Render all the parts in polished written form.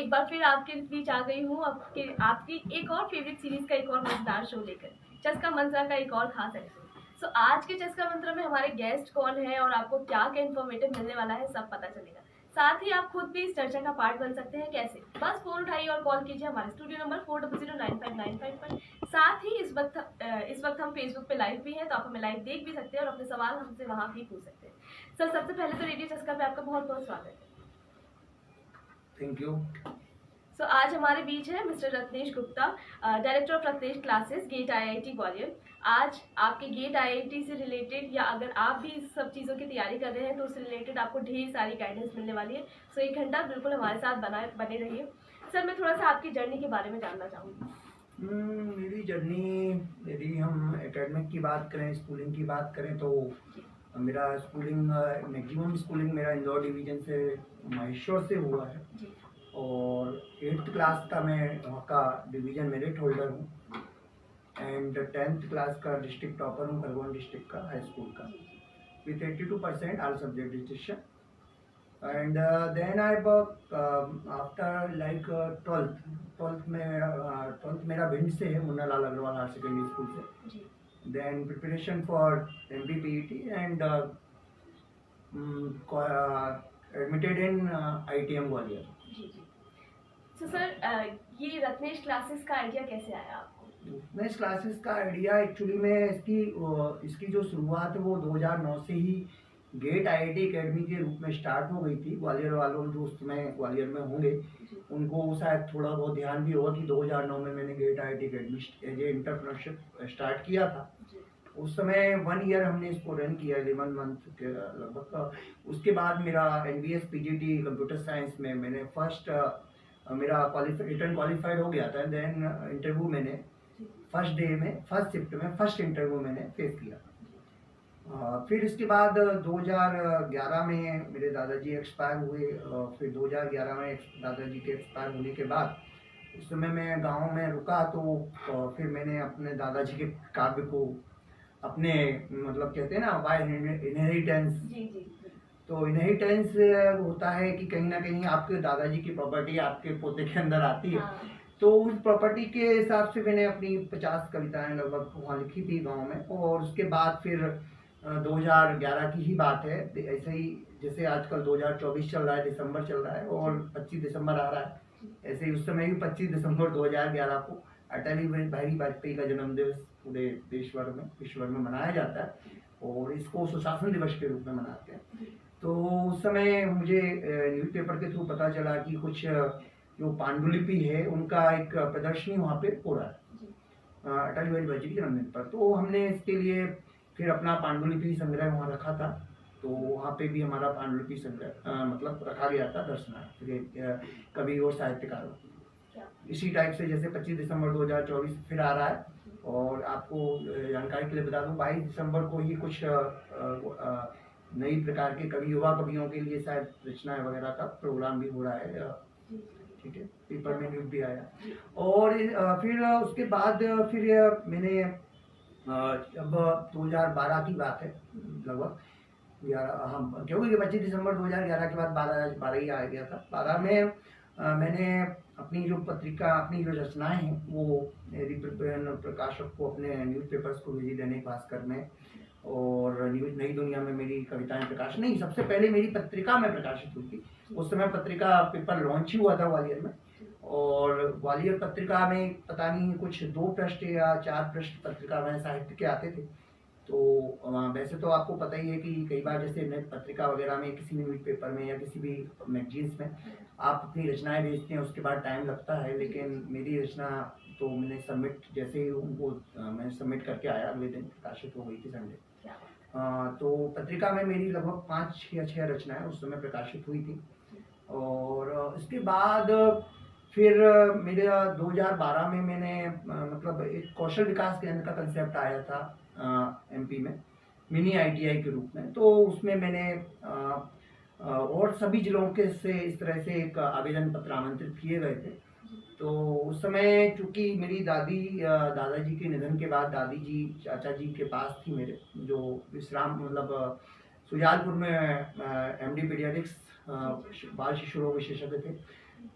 एक बार फिर आपके बीच आ गई हूँ आपकी एक और फेवरेट सीरीज का एक और मजेदार शो लेकर, चस्का मंत्रा का एक और खास एपिसोड। सो आज के चस्का मंत्रा में हमारे गेस्ट कौन है और आपको क्या क्या इन्फॉर्मेटिव मिलने वाला है सब पता चलेगा। साथ ही आप खुद भी इस चर्चा का पार्ट बन सकते हैं। कैसे? बस फोन उठाइए और कॉल कीजिए हमारे स्टूडियो नंबर 40095955 पर। साथ ही इस वक्त हम फेसबुक पे लाइव भी हैं, तो आप हमें लाइव देख भी सकते हैं और अपने सवाल हमसे वहां भी पूछ सकते हैं। सर, सबसे पहले तो रेडियो चस्का पे आपका बहुत बहुत स्वागत है। Thank you. सो आज हमारे बीच है mister Ratnesh Gupta, director of Ratnesh classes, GATE IIT Gwalior. आज आपके गेट आईआईटी से रिलेटेड या अगर आप भी इस सब चीज़ों की तैयारी कर रहे हैं तो उससे रिलेटेड आपको ढेर सारी गाइडेंस मिलने वाली है। सो एक घंटा बिल्कुल हमारे साथ बने रहिए। सर, मैं थोड़ा सा आपकी जर्नी के बारे में जानना चाहूँगी। मेरी जर्नी, यदि हम एकेडमिक की बात करें, स्कूलिंग की बात करें, तो मेरा स्कूलिंग मैक्सिमम स्कूलिंग मेरा इंदौर डिवीज़न से महेश्वर से हुआ है और 8th क्लास का मैं वहाँ का डिवीज़न मेरिट होल्डर हूँ एंड 10th क्लास का डिस्ट्रिक्ट टॉपर हूँ खरगोन डिस्ट्रिक्ट का हाई स्कूल का with 82% all subject distinction. And then I after like 12th मेरा भिंड से है, Munna Lal Agarwal higher secondary school से। Then preparation for MPPET and admitted in ITM Gwalior. तो सर, ये रत्नेश क्लासेस का आइडिया कैसे आया आपको? रत्नेश क्लासेस का आइडिया एक्चुअली में इसकी जो शुरुआत है वो 2009 से ही गेट आईआईटी एकेडमी के रूप में स्टार्ट हो गई थी। ग्वालियर वालों जो उस समय ग्वालियर में होंगे उनको शायद थोड़ा बहुत ध्यान भी होगा कि 2009 में मैंने GATE IIT academy as a entrepreneurship start किया था। उस समय 1 ईयर हमने इसको रन किया, 11 मंथ के लगभग। उसके बाद मेरा NBS PGT कंप्यूटर साइंस में मैंने मेरा रिटर्न क्वालिफाइड हो गया था। देन इंटरव्यू मैंने फर्स्ट शिफ्ट में फर्स्ट इंटरव्यू मैंने फेस किया। फिर इसके बाद 2011 में मेरे दादाजी एक्सपायर हुए। फिर 2011 में दादाजी के एक्सपायर होने के बाद उस समय मैं गांव में रुका, तो फिर मैंने अपने दादाजी के काव्य को अपने मतलब कहते हैं ना बाय इनहेरिटेंस, तो इनहेरिटेंस होता है कि कहीं ना कहीं आपके दादाजी की प्रॉपर्टी आपके पोते के अंदर आती है। तो उस प्रॉपर्टी के हिसाब से मैंने अपनी 50 कविताएं लगभग वहाँ लिखी थी गांव में। और उसके बाद फिर 2011 की ही बात है, ऐसे ही जैसे आजकल 2024 चल रहा है, दिसंबर चल रहा है और 25 दिसंबर आ रहा है, ऐसे ही उस समय भी 25 दिसंबर 2011 को अटल बिहारी वाजपेयी का जन्मदिवस पूरे विश्व में मनाया जाता है और इसको सुशासन दिवस के रूप में मनाते हैं। तो उस समय मुझे न्यूज़पेपर के थ्रू पता चला कि कुछ जो पांडुलिपि है उनका एक प्रदर्शनी वहाँ पे हो रहा है अटल बिहारी वाजपेयी के जन्मदिन पर। तो हमने इसके लिए फिर अपना पांडुलिपि संग्रह वहाँ रखा था, तो वहाँ पे भी हमारा पांडुलिपि संग्रह मतलब रखा गया था दर्शनार्थ कवि और साहित्यकारों। इसी टाइप से जैसे 25 दिसंबर 2024 फिर आ रहा है। और आपको जानकारी के लिए बता दूं 22 दिसंबर को ही कुछ नई प्रकार के युवा कवियों के लिए शायद रचनाएं वगैरह का प्रोग्राम भी हो रहा है। ठीक है, पेपर में न्यूज़ भी आया। और फिर उसके बाद फिर मैंने अब 2012 की बात है लगभग, क्योंकि 25 दिसंबर 2011 के बाद 12 ही आ गया था। 12 में मैंने अपनी जो रचनाएं हैं वो प्रकाशक को अपने न्यूज़पेपर्स को भेजी, दैनिक भास्कर में और नई दुनिया में मेरी कविताएं प्रकाशित नहीं, सबसे पहले मेरी पत्रिका में प्रकाशित हुई थी। उस समय पत्रिका पेपर लॉन्च ही हुआ था ग्वालियर में, और ग्वालियर पत्रिका में पता नहीं कुछ 2 पृष्ठ या 4 पृष्ठ पत्रिका में साहित्य के आते थे। तो वैसे तो आपको पता ही है कि कई बार जैसे पत्रिका वगैरह में किसी भी न्यूज़पेपर में या किसी भी मैगजीन्स में आप अपनी रचनाएं भेजते हैं, उसके बाद टाइम लगता है। लेकिन मेरी रचना तो मैंने जैसे ही उनको मैं सबमिट करके आया, अगले दिन प्रकाशित हो गई थी संडे। तो पत्रिका में मेरी लगभग 5 या 6 रचनाएं उस समय प्रकाशित हुई थी। और इसके बाद फिर मेरे 2012 में मैंने मतलब एक कौशल विकास केंद्र का कंसेप्ट आया था MP में, मिनी ITI के रूप में। तो उसमें मैंने और सभी जिलों के से इस तरह से एक आवेदन पत्र आमंत्रित किए गए थे। तो उस समय चूँकि मेरी दादाजी के निधन के बाद दादी जी चाचा जी के पास थी मेरे, जो विश्राम मतलब सुजालपुर में MD पीडियाट्रिक्स बाल शिशु रोग विशेषज्ञ थे।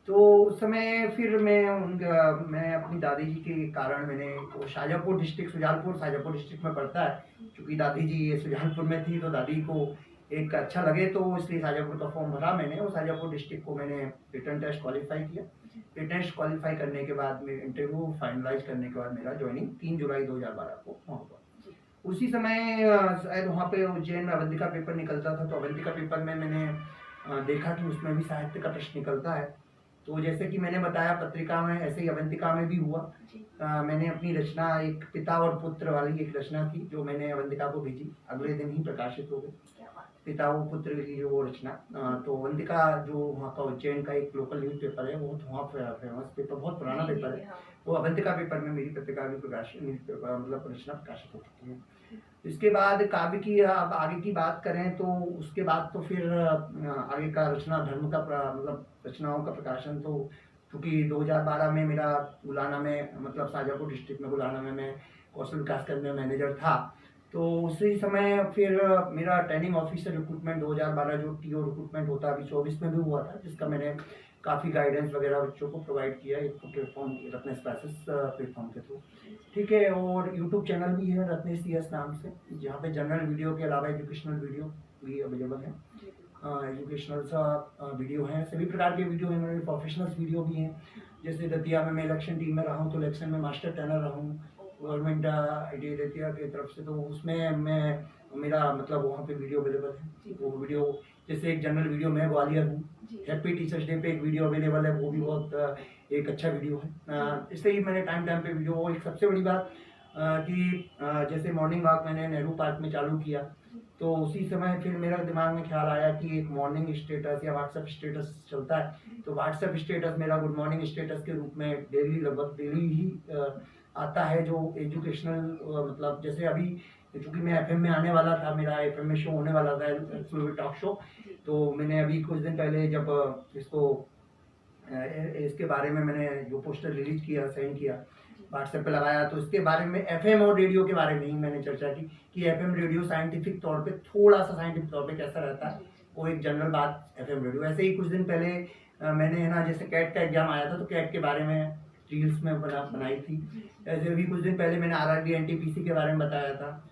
तो उस समय फिर मैं अपनी दादी जी के कारण मैंने वो शाजापुर डिस्ट्रिक्ट शाजापुर डिस्ट्रिक्ट में पड़ता है, क्योंकि दादी जी ये सुजालपुर में थी तो दादी को एक अच्छा लगे तो इसलिए शाजापुर का फॉर्म भरा मैंने, और शाजापुर डिस्ट्रिक्ट को मैंने रिटर्न टेस्ट क्वालिफाई किया। रिटर्न टेस्ट क्वालिफाई करने के बाद में इंटरव्यू फाइनलाइज करने के बाद मेरा ज्वाइनिंग 3 जुलाई 2012 को वहाँ हुआ। उसी समय शायद वहाँ पे उज्जैन में अवंतिका पेपर निकलता था, तो अवंतिका पेपर में मैंने देखा कि उसमें भी साहित्य का प्रश्न निकलता है। तो जैसे कि मैंने बताया पत्रिका में, ऐसे ही अवंतिका में भी हुआ। मैंने अपनी रचना एक पिता और पुत्र वाली एक रचना थी जो मैंने अवंतिका को भेजी, अगले दिन ही प्रकाशित हो गई पिता और पुत्र की जो वो रचना। तो अवंतिका जो वहाँ का उज्जैन का एक लोकल न्यूज़ पेपर है, वो वहाँ फेमस पेपर, बहुत पुराना पेपर है। वो अवंतिका पेपर में मेरी पत्रिका भी प्रकाशित मतलब रचना प्रकाशित हो चुकी है। इसके बाद काव्य की अब आगे की बात करें तो उसके बाद तो फिर आगे का रचना धर्म का मतलब रचनाओं का प्रकाशन, तो क्योंकि 2012 में मेरा गुलाना में मतलब शाजापुर डिस्ट्रिक्ट में गुलाना में मैं कौशल विकास केंद्र में मैनेजर था, तो उसी समय फिर मेरा ट्रेनिंग ऑफिसर रिक्रूटमेंट 2012 जो टीओ रिक्रूटमेंट होता है अभी 24 में भी हुआ था, जिसका मैंने काफ़ी गाइडेंस वगैरह बच्चों को प्रोवाइड किया एक प्लेटफॉर्म रत्नेश क्लासेस प्लेटफॉर्म के थ्रू। ठीक है, और यूट्यूब चैनल भी है रत्नेश CS नाम से, जहाँ पे जनरल वीडियो के अलावा एजुकेशनल वीडियो भी अवेलेबल है। एजुकेशनल सा वीडियो है, सभी प्रकार के वीडियो हैं, मेरे प्रोफेशनल्स वीडियो भी हैं। जैसे दतिया में मैं इलेक्शन टीम में रहा हूँ, तो इलेक्शन में मास्टर ट्रेनर रहा हूँ गवर्नमेंट आई दतिया की तरफ से, तो उसमें मैं मेरा मतलब वहाँ पे वीडियो अवेलेबल है। वो वीडियो जैसे एक जनरल वीडियो मैं ग्वालियर हूँ, हैप्पी टीचर्स डे पे एक वीडियो अवेलेबल है, वो भी बहुत एक अच्छा वीडियो है। इससे ही मैंने टाइम पे वीडियो, और एक सबसे बड़ी बात कि जैसे मॉर्निंग वॉक मैंने नेहरू पार्क में चालू किया, तो उसी समय फिर मेरा दिमाग में ख्याल आया कि एक मॉर्निंग स्टेटस या व्हाट्सएप स्टेटस चलता है, तो व्हाट्सएप स्टेटस मेरा गुड मॉर्निंग स्टेटस के रूप में लगभग डेली ही आता है, जो एजुकेशनल मतलब जैसे अभी चूँकि मैं FM में आने वाला था, मेरा FM में शो होने वाला था टॉक शो, तो मैंने अभी कुछ दिन पहले जब इसके बारे में मैंने जो पोस्टर रिलीज किया, सेंड किया, व्हाट्सएप पे लगाया, तो इसके बारे में FM और रेडियो के बारे में ही मैंने चर्चा की कि FM रेडियो साइंटिफिक तौर पे थोड़ा सा साइंटिफिक तौर पे कैसा रहता है, वो एक जनरल बात FM रेडियो। ऐसे ही कुछ दिन पहले मैंने है ना, जैसे कैट का एग्जाम आया था तो कैट के बारे में रील्स में बनाई थी। ऐसे भी कुछ दिन पहले मैंने RRB NTPC के बारे में बताया था,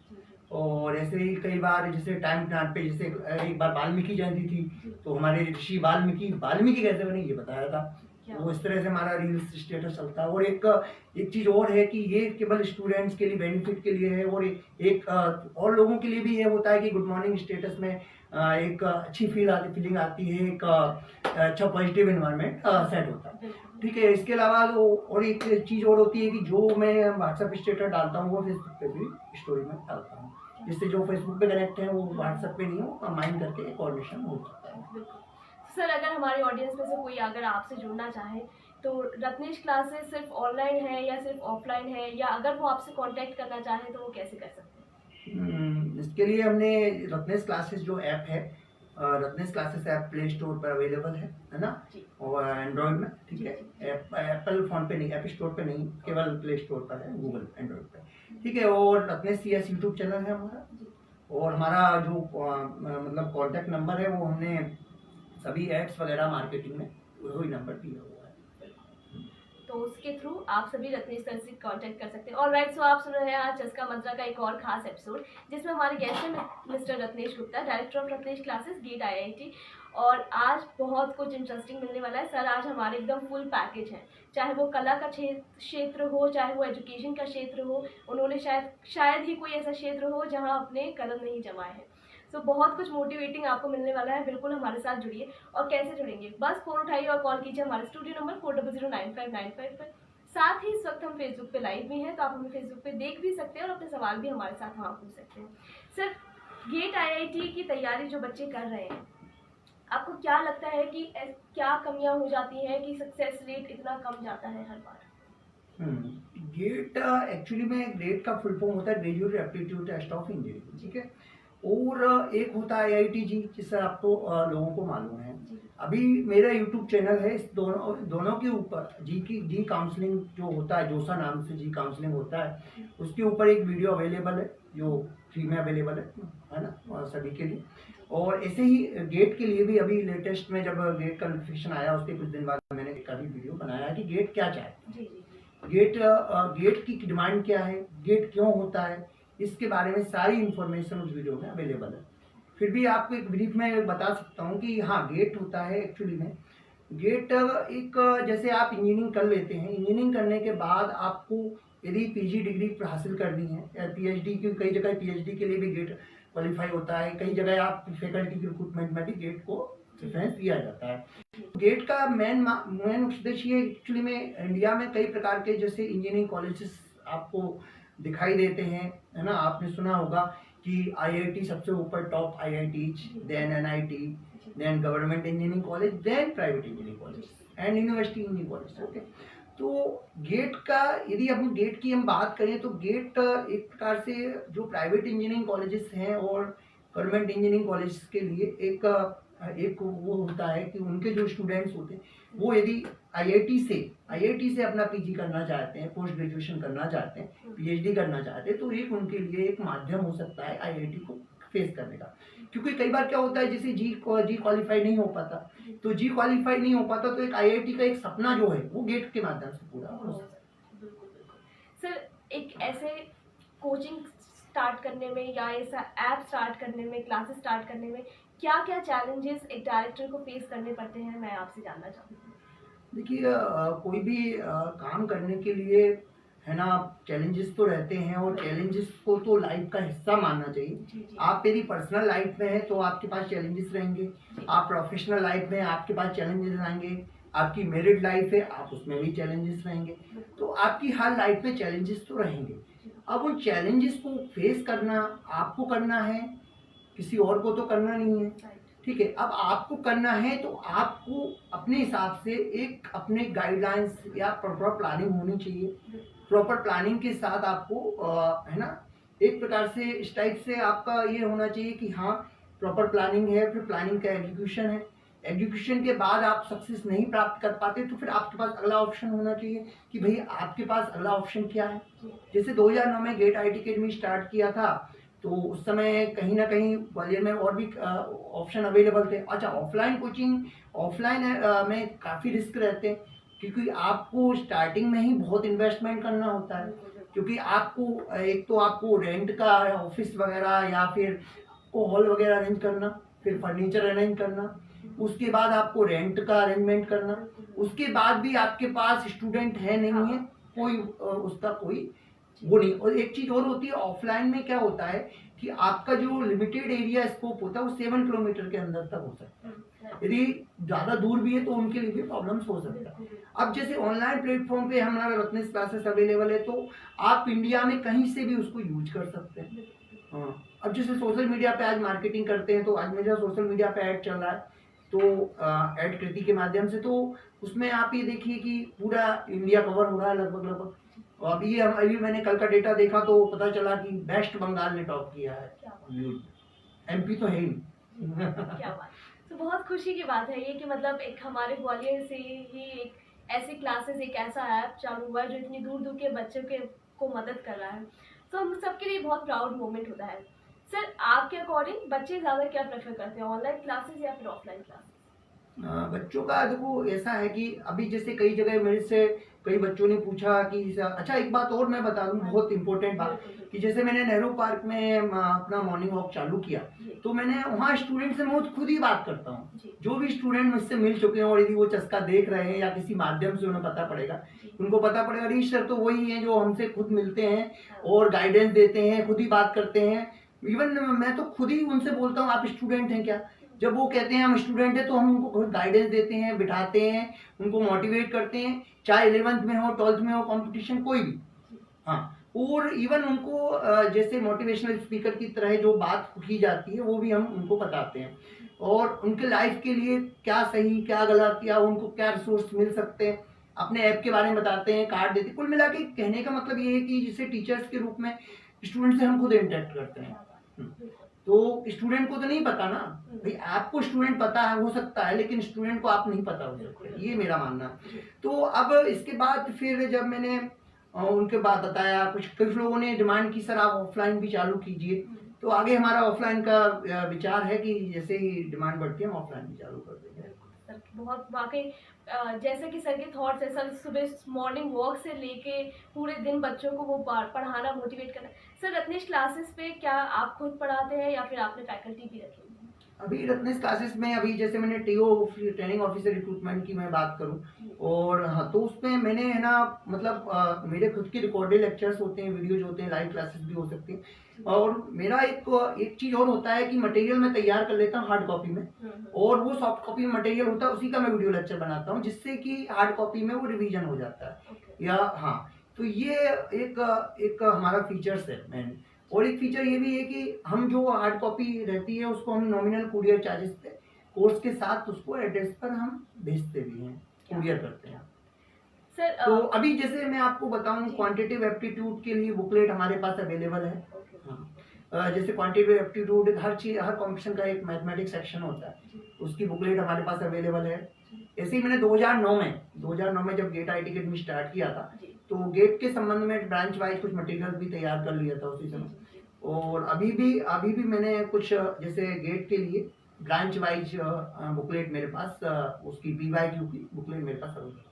और ऐसे ही कई बार जैसे टाइम पे जैसे एक बार वाल्मीकि जयंती थी, तो हमारे ऋषि वाल्मीकि कैसे बने ये बताया था। वो इस तरह से हमारा रील्स स्टेटस चलता है। और एक चीज़ और है कि ये केवल स्टूडेंट्स के लिए बेनिफिट के लिए है, और एक और लोगों के लिए भी ये होता है कि गुड मॉर्निंग स्टेटस में एक अच्छी फीलिंग आती है, एक अच्छा पॉजिटिव इन्वायरमेंट सेट होता है। ठीक है, इसके अलावा और एक चीज़ और होती है कि जो मैं व्हाट्सएप स्टेटस डालता हूँ वो फेसबुक पे भी स्टोरी में डालता हूँ, जिससे जो फेसबुक पे कनेक्ट है वो व्हाट्सएप पे नहीं हो, कंबाइन करके कोऑर्डिनेशन हो सकता है। सर, अगर हमारे ऑडियंस में से कोई अगर आपसे जुड़ना चाहे तो रत्नेश क्लासेस सिर्फ ऑनलाइन है या सिर्फ ऑफलाइन है, या अगर वो आपसे कांटेक्ट करना चाहे तो वो कैसे कर सकते हैं? इसके लिए हमने रत्नेश क्लासेस जो ऐप है, Ratnesh classes app play store पर अवेलेबल है ना, और एंड्रॉयड में। ठीक है, एप्पल फोन पे नहीं, ऐप स्टोर पे नहीं, केवल प्ले स्टोर पर है, गूगल एंड्रॉयड पे। ठीक है, और रत्नेश CS यूट्यूब चैनल है हमारा, और हमारा जो मतलब कॉन्टैक्ट नंबर है वो हमने सभी एड्स वगैरह मार्केटिंग में वही नंबर दिया हुआ है, तो उसके थ्रू आप सभी रत्नेश सर से कांटेक्ट कर सकते हैं। ऑलराइट, सो आप सुन रहे हैं आज चस्का मंत्रा का एक और खास एपिसोड, जिसमें हमारे गेस्ट हैं mister Ratnesh Gupta, director of Ratnesh classes GATE IIT। और आज बहुत कुछ इंटरेस्टिंग मिलने वाला है। सर आज हमारे एकदम फुल पैकेज हैं, चाहे वो कला का क्षेत्र हो, चाहे वो एजुकेशन का क्षेत्र हो, उन्होंने शायद ही कोई ऐसा क्षेत्र हो जहाँ अपने कदम नहीं जमाए हैं। तो बहुत कुछ मोटिवेटिंग आपको मिलने वाला है, बिल्कुल हमारे साथ जुड़िए। और कैसे जुड़ेंगे, बस फ़ोन उठाइए और कॉल कीजिए हमारे स्टूडियो नंबर 40095955 पर। साथ ही इस वक्त हम फेसबुक पे लाइव भी हैं, तो आप हमें फेसबुक पे देख भी सकते हैं और अपने सवाल भी हमारे साथ वहाँ पूछ सकते हैं। सर, गेट IIT की तैयारी जो बच्चे कर रहे हैं, आपको क्या लगता है कि क्या कमियाँ हो जाती हैं कि सक्सेस रेट इतना कम जाता है हर बार? गेट एक्चुअली में ग्रेड का फुल फॉर्म होता है graduate aptitude test of engineering. ठीक है, और एक होता है IIT जी, जिससे आपको लोगों को मालूम है। अभी मेरा YouTube चैनल है, इस दोनों के ऊपर जी काउंसलिंग जो होता है, जोसा नाम से जी काउंसलिंग होता है, उसके ऊपर एक वीडियो अवेलेबल है जो फ्री में अवेलेबल है ना, सभी के लिए। और ऐसे ही गेट के लिए भी अभी लेटेस्ट में जब गेट का नोटिफिकेशन आया उसके कुछ दिन बाद मैंने एक अभी वीडियो बनाया कि गेट क्या चाहता है, गेट की डिमांड क्या है, गेट क्यों होता है, इसके बारे में सारी इन्फॉर्मेशन उस वीडियो में अवेलेबल है। फिर भी आपको एक ब्रीफ में बता सकता हूँ कि हाँ गेट होता है एक्चुअली में। गेट एक जैसे आप इंजीनियरिंग कर लेते हैं, इंजीनियरिंग करने के बाद आपको यदि पीजी डिग्री हासिल करनी है या पीएचडी की, कई जगह पीएचडी के लिए भी गेट क्वालिफाई होता है, कई जगह आप फैकल्टी के रिक्रूटमेंट में भी गेट को प्रेफरेंस दिया जाता है। गेट का मेन उद्देश्य एक्चुअली में इंडिया में कई प्रकार के जैसे इंजीनियरिंग कॉलेजेस आपको दिखाई देते हैं, है ना। आपने सुना होगा कि आईआईटी सबसे ऊपर top IIT, then NIT, then government engineering college, then private engineering college and university engineering college. Okay, तो गेट का यदि हम गेट की हम बात करें तो गेट एक प्रकार से जो प्राइवेट इंजीनियरिंग कॉलेजेस हैं और गवर्नमेंट इंजीनियरिंग कॉलेज के लिए एक वो होता है कि उनके जो स्टूडेंट्स होते हैं वो यदि आईआईटी से अपना पीजी करना चाहते हैं, पोस्ट ग्रेजुएशन करना चाहते हैं, पीएचडी करना चाहते हैं, तो एक उनके लिए एक माध्यम हो सकता है आईआईटी को फेस करने का। क्योंकि कई बार क्या होता है जैसे जी क्वालिफाई नहीं हो पाता, तो जी क्वालिफाई नहीं हो पाता तो एक आईआईटी का एक सपना जो है वो गेट के माध्यम से पूरा हो सकता है। बिल्कुल बिल्कुल सर, एक ऐसे कोचिंग स्टार्ट करने में या ऐसा ऐप स्टार्ट करने में, क्लासेस स्टार्ट करने में क्या क्या चैलेंजेस एक डायरेक्टर को फेस करने पड़ते हैं, मैं आपसे जानना चाहूँगी। देखिए कोई भी काम करने के लिए है ना चैलेंजेस तो रहते हैं और चैलेंजेस को तो लाइफ का हिस्सा मानना चाहिए। आप यदि पर्सनल लाइफ में है तो आपके पास चैलेंजेस रहेंगे, आप प्रोफेशनल लाइफ में आपके पास चैलेंजेस आएंगे, आपकी मैरिड लाइफ है आप उसमें भी चैलेंजेस रहेंगे, तो आपकी हर लाइफ में चैलेंजेस तो रहेंगे। अब उन चैलेंजेस को फेस करना आपको करना है, किसी और को तो करना नहीं है, ठीक है। अब आपको करना है तो आपको अपने हिसाब से एक अपने गाइडलाइंस या प्रॉपर प्लानिंग होनी चाहिए। प्रॉपर प्लानिंग के साथ आपको है ना एक प्रकार से इस टाइप से आपका ये होना चाहिए कि हाँ प्रॉपर प्लानिंग है, फिर प्लानिंग का एग्जीक्यूशन है, एग्जीक्यूशन के बाद आप सक्सेस नहीं प्राप्त कर पाते तो फिर आपके पास अगला ऑप्शन होना चाहिए कि भाई आपके पास अगला ऑप्शन क्या है। जैसे 2009 में गेट आईटी अकेडमी स्टार्ट किया था तो उस समय कहीं ना कहीं ग्वालियर में और भी ऑप्शन अवेलेबल थे। अच्छा, ऑफलाइन कोचिंग ऑफलाइन में काफ़ी रिस्क रहते हैं क्योंकि आपको स्टार्टिंग में ही बहुत इन्वेस्टमेंट करना होता है, क्योंकि आपको एक तो आपको रेंट का ऑफिस वगैरह या फिर को हॉल वगैरह अरेंज करना, फिर फर्नीचर अरेंज करना, उसके बाद आपको रेंट का अरेंजमेंट करना, उसके बाद भी आपके पास स्टूडेंट है नहीं है कोई उसका कोई वो नहीं। और एक चीज और होती है ऑफलाइन में, क्या होता है कि आपका जो लिमिटेड एरिया स्कोप होता है वो 7 किलोमीटर के अंदर तक हो सकता है, यदि ज्यादा दूर भी है तो उनके लिए भी प्रॉब्लम्स हो सकता है। अब जैसे ऑनलाइन प्लेटफॉर्म पे हमारा रत्नेश क्लासेस अवेलेबल है तो आप इंडिया में कहीं से भी उसको यूज कर सकते हैं। हाँ, अब जैसे सोशल मीडिया पे आज मार्केटिंग करते हैं तो आज मेरा सोशल मीडिया पे ऐड चल रहा है तो ऐड कृति के माध्यम से, तो उसमें आप ये देखिए कि पूरा इंडिया कवर हो रहा है लगभग। और अभी मैंने कल का डेटा देखा तो पता चला कि वेस्ट बंगाल ने टॉप किया है, एमपी तो है ही क्या बात। तो बहुत खुशी की बात है ये कि मतलब एक हमारे ग्वालियर से ही एक ऐसी क्लासेस, एक ऐसा ऐप चालू हुआ है जो इतनी दूर दूर के बच्चों को मदद कर रहा है, तो हम सबके लिए बहुत प्राउड मोमेंट होता है। सर, आपके अकॉर्डिंग बच्चे ज़्यादा क्या प्रेफर करते हैं, ऑनलाइन क्लासेस या फिर ऑफलाइन क्लासेस? बच्चों का देखो ऐसा है कि अभी जैसे कई जगह मेरे से कई बच्चों ने पूछा कि अच्छा एक बात और मैं बता दूं, बहुत इंपॉर्टेंट बात, कि जैसे मैंने नेहरू पार्क में अपना मॉर्निंग वॉक चालू किया तो मैंने वहाँ स्टूडेंट से मैं खुद ही बात करता हूँ। जो भी स्टूडेंट मुझसे मिल चुके हैं और यदि वो चस्का देख रहे हैं या किसी माध्यम से उन्हें पता पड़ेगा, उनको पता पड़ेगा अरे सर तो वही है जो हमसे खुद मिलते हैं और गाइडेंस देते हैं, खुद ही बात करते हैं। इवन मैं तो खुद ही उनसे बोलता हूँ आप स्टूडेंट हैं क्या, जब वो कहते हैं हम स्टूडेंट हैं तो हम उनको खुद गाइडेंस देते हैं, बिठाते हैं, उनको मोटिवेट करते हैं, चाहे 11th में हो 12th में हो कंपटीशन कोई भी। हाँ, और इवन उनको जैसे मोटिवेशनल स्पीकर की तरह जो बात की जाती है वो भी हम उनको बताते हैं और उनके लाइफ के लिए क्या सही क्या गलत या उनको क्या रिसोर्स मिल सकते हैं अपने ऐप के बारे में बताते हैं, कार्ड देते हैं। कुल मिला के कहने का मतलब ये है कि जिसे टीचर्स के रूप में स्टूडेंट से हम खुद इंटरेक्ट करते हैं। तो स्टूडेंट को तो नहीं पता ना भाई, आपको स्टूडेंट पता है हो सकता है लेकिन स्टूडेंट को आप नहीं पता हो सकता, ये मेरा मानना है। तो अब इसके बाद फिर जब मैंने उनके बाद बताया, कुछ लोगों ने डिमांड की सर आप ऑफलाइन भी चालू कीजिए, तो आगे हमारा ऑफलाइन का विचार है कि जैसे ही डिमांड बढ़ती है हम ऑफलाइन भी चालू कर देंगे। सर बहुत वाकई जैसे कि सर के थॉट्स है सर, सुबह मॉर्निंग वॉक से लेके पूरे दिन बच्चों को वो पढ़ाना, मोटिवेट करना। सर रत्नेश क्लासेस पे क्या आप खुद पढ़ाते हैं या फिर आपने फैकल्टी भी रखी हुई है? अभी रत्नेश क्लासेस में अभी जैसे मैंने टीओ ट्रेनिंग ऑफिसर रिक्रूटमेंट की मैं बात करूं, और हाँ, तो उसमें मैंने है ना मतलब मेरे खुद के रिकॉर्डेड लेक्चर्स होते हैं, वीडियोज होते हैं, लाइव क्लासेस भी हो सकती हैं। और मेरा एक चीज और होता है कि मटेरियल मैं तैयार कर लेता हूँ हार्ड कॉपी में, और वो सॉफ्ट कॉपी में मटेरियल होता है उसी का मैं वीडियो लेक्चर बनाता हूँ, जिससे कि हार्ड कॉपी में वो रिवीजन हो जाता है। या हाँ, तो ये एक हमारा फीचर्स है मैन। और एक फीचर ये भी है कि हम जो हार्ड कॉपी रहती है उसको हम नॉमिनल कुरियर चार्जेस पे कोर्स के साथ उसको एड्रेस पर हम भेजते भी हैं, कुरियर करते हैं। सर तो अभी जैसे मैं आपको बताऊं, क्वांटिटेटिव एप्टीट्यूड के लिए बुकलेट हमारे पास अवेलेबल है। हाँ, जैसे क्वांटिटेटिव एप्टीट्यूड हर चीज, हर कॉम्पिटिशन का एक मैथमेटिक्स सेक्शन होता है, उसकी बुकलेट हमारे पास अवेलेबल है। ऐसे ही मैंने 2009 में जब गेट आईटी अकेडमी स्टार्ट किया था, तो गेट के संबंध में ब्रांच वाइज कुछ मटेरियल भी तैयार कर लिया था उसी समय। और अभी भी मैंने कुछ जैसे गेट के लिए ब्रांच वाइज बुकलेट मेरे पास, उसकी BYQ की बुकलेट मेरे पास अवेलेबल है।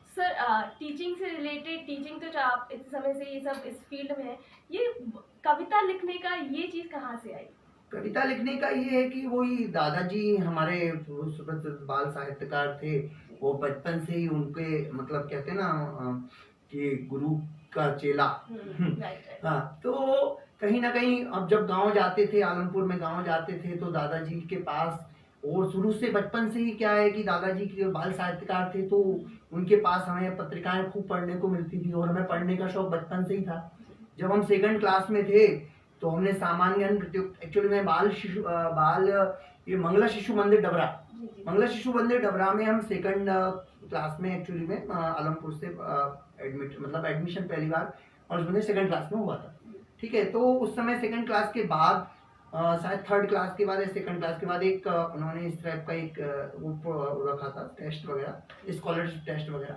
सर टीचिंग से रिलेटेड, टीचिंग तो आप इस समय से ये सब इस फील्ड में है, ये कविता लिखने का ये चीज कहाँ से आई? कविता लिखने का ये है कि वही दादाजी हमारे सुप्रसिद्ध बाल साहित्यकार थे, वो बचपन से ही उनके मतलब कहते हैं ना कि गुरु का चेला। हाँ, तो कहीं ना कहीं अब जब गांव जाते थे, आलमपुर में गांव जाते थे, तो दादाजी के पास, और शुरू से बचपन से ही क्या है कि दादाजी के बाल साहित्यकार थे, तो उनके पास हमें पत्रिकाएं खूब पढ़ने को मिलती थी, और हमें पढ़ने का शौक बचपन से ही था। जब हम 2nd क्लास में थे तो हमने सामान्य ज्ञान प्रतियोगिता, एक्चुअली में ये मंगला शिशु मंदिर डबरा में हम 2nd क्लास में एक्चुअली में आलमपुर से एडमिशन पहली बार, और उसमें 2nd क्लास में हुआ था। ठीक है, तो उस समय 2nd क्लास के बाद शायद 3rd क्लास के बाद या 2nd क्लास के बाद एक उन्होंने इस टाइप का एक वो रखा था, टेस्ट वगैरह, स्कॉलरशिप टेस्ट वगैरह,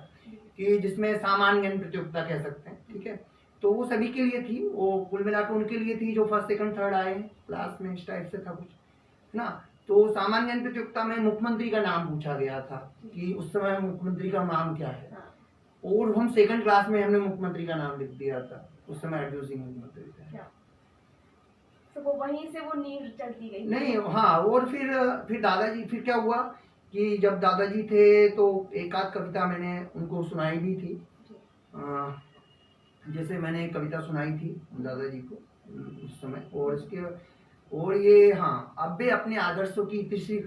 कि जिसमें सामान्य ज्ञान प्रतियोगिता कह सकते हैं। ठीक है, तो वो सभी के लिए थी, वो कुल मिलाकर उनके लिए थी जो 1st 2nd 3rd आए क्लास में, इस टाइप से था कुछ, है ना। तो सामान्य ज्ञान प्रतियोगिता में मुख्यमंत्री का नाम पूछा गया था कि उस समय मुख्यमंत्री का नाम क्या है, और हम 2nd क्लास में हमने मुख्यमंत्री का नाम लिख दिया था, उस समय अरजू सिंह मुख्यमंत्री थे। तो वो वहीं से वो नींव चढ़ दी गई नहीं। हाँ, और फिर दादाजी, फिर क्या हुआ कि जब दादाजी थे तो एक आध कविता मैंने उनको सुनाई भी थी। जैसे मैंने कविता सुनाई थी दादाजी को उस समय, और ये हाँ, अब वे अपने आदर्शों की इतिश्री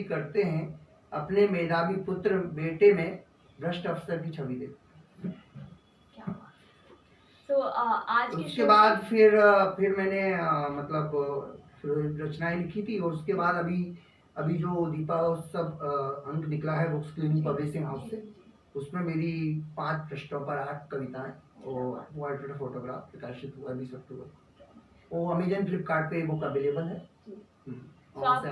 करते हैं, अपने मेधावी पुत्र बेटे में भ्रष्ट अफसर की छवि देखते। तो आज उसके बाद फिर मैंने मतलब रचनाएं लिखी थी, और उसके बाद अभी जो दीपा उत्सव अंक निकला है बुक्स क्लिनिक पब्लिशिंग हाउस से, उसमें मेरी 5 पृष्ठों पर 8 कविताएं और वाटर फोटोग्राफ प्रकाशित हुआ 20 अक्टूबर। वो अमेजन फ्लिपकार्ट पे बुक अवेलेबल है, तो आप